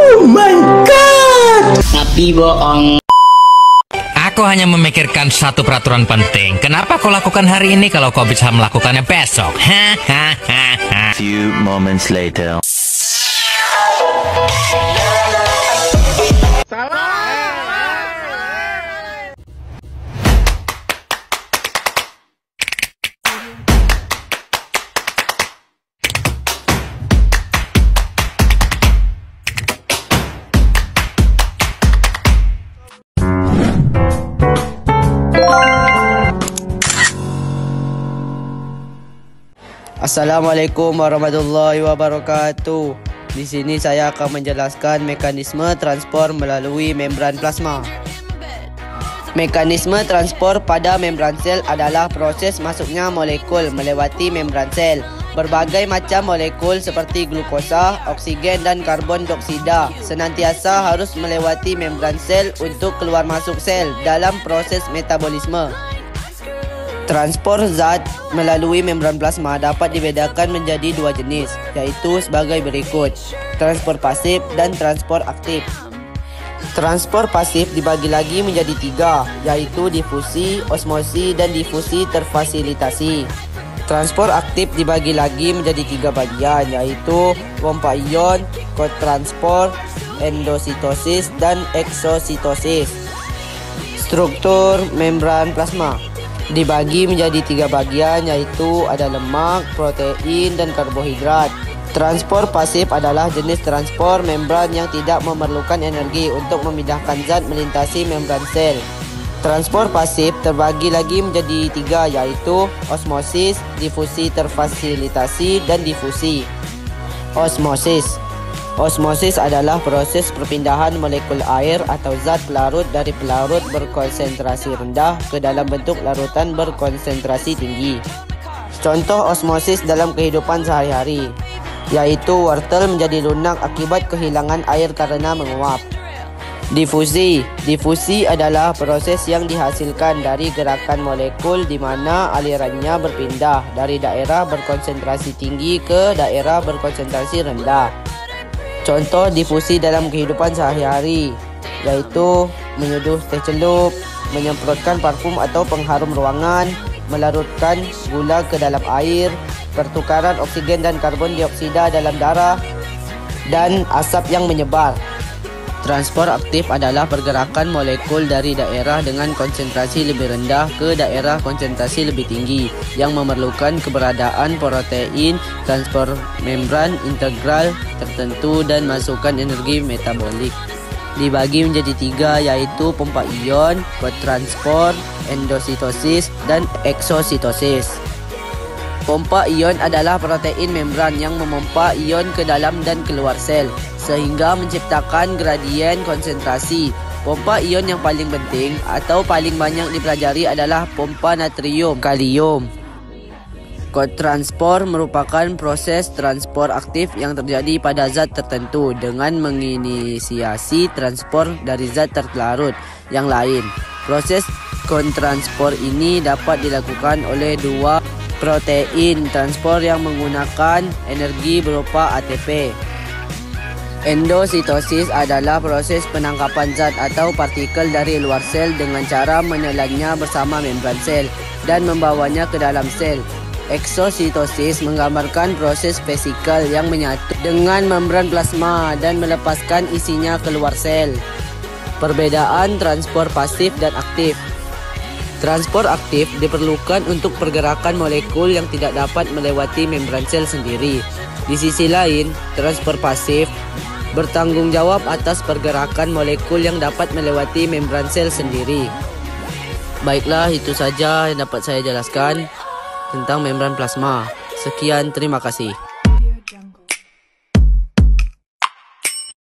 Oh my god. Tapi bohong. Aku hanya memikirkan satu peraturan penting. Kenapa kau lakukan hari ini kalau kau bisa melakukannya besok? Few moments later. Assalamualaikum warahmatullahi wabarakatuh. Di sini saya akan menjelaskan mekanisme transport melalui membran plasma. Mekanisme transport pada membran sel adalah proses masuknya molekul melewati membran sel. Berbagai macam molekul seperti glukosa, oksigen dan karbon dioksida senantiasa harus melewati membran sel untuk keluar masuk sel dalam proses metabolisme. Transport zat melalui membran plasma dapat dibedakan menjadi dua jenis, yaitu sebagai berikut: transport pasif dan transport aktif. Transport pasif dibagi lagi menjadi tiga, yaitu difusi, osmosi, dan difusi terfasilitasi. Transport aktif dibagi lagi menjadi tiga bagian, yaitu pompa ion, kotransport, endositosis, dan eksositosis. Struktur membran plasma dibagi menjadi tiga bagian, yaitu ada lemak, protein, dan karbohidrat. Transport pasif adalah jenis transport membran yang tidak memerlukan energi untuk memindahkan zat melintasi membran sel. Transport pasif terbagi lagi menjadi tiga, yaitu osmosis, difusi terfasilitasi, dan difusi. Osmosis adalah proses perpindahan molekul air atau zat pelarut dari pelarut berkonsentrasi rendah ke dalam bentuk larutan berkonsentrasi tinggi. Contoh osmosis dalam kehidupan sehari-hari, yaitu wortel menjadi lunak akibat kehilangan air karena menguap. Difusi adalah proses yang dihasilkan dari gerakan molekul di mana alirannya berpindah dari daerah berkonsentrasi tinggi ke daerah berkonsentrasi rendah. Contoh difusi dalam kehidupan sehari-hari, yaitu menyeduh teh celup, menyemprotkan parfum atau pengharum ruangan, melarutkan gula ke dalam air, pertukaran oksigen dan karbon dioksida dalam darah, dan asap yang menyebar. Transport aktif adalah pergerakan molekul dari daerah dengan konsentrasi lebih rendah ke daerah konsentrasi lebih tinggi yang memerlukan keberadaan protein, transport membran integral tertentu, dan masukan energi metabolik. Dibagi menjadi tiga, yaitu pompa ion, kotransport, endositosis, dan eksositosis. Pompa ion adalah protein membran yang memompa ion ke dalam dan keluar sel, sehingga menciptakan gradien konsentrasi. Pompa ion yang paling penting atau paling banyak dipelajari adalah pompa natrium kalium. Kotransport merupakan proses transport aktif yang terjadi pada zat tertentu dengan menginisiasi transport dari zat terlarut yang lain. Proses kotransport ini dapat dilakukan oleh dua protein transport yang menggunakan energi berupa ATP. Endositosis adalah proses penangkapan zat atau partikel dari luar sel dengan cara menelannya bersama membran sel dan membawanya ke dalam sel. Eksositosis menggambarkan proses vesikal yang menyatu dengan membran plasma dan melepaskan isinya keluar sel. Perbedaan transport pasif dan aktif. Transport aktif diperlukan untuk pergerakan molekul yang tidak dapat melewati membran sel sendiri. Di sisi lain, transport pasif bertanggung jawab atas pergerakan molekul yang dapat melewati membran sel sendiri. Baiklah, itu saja yang dapat saya jelaskan tentang membran plasma. Sekian, terima kasih.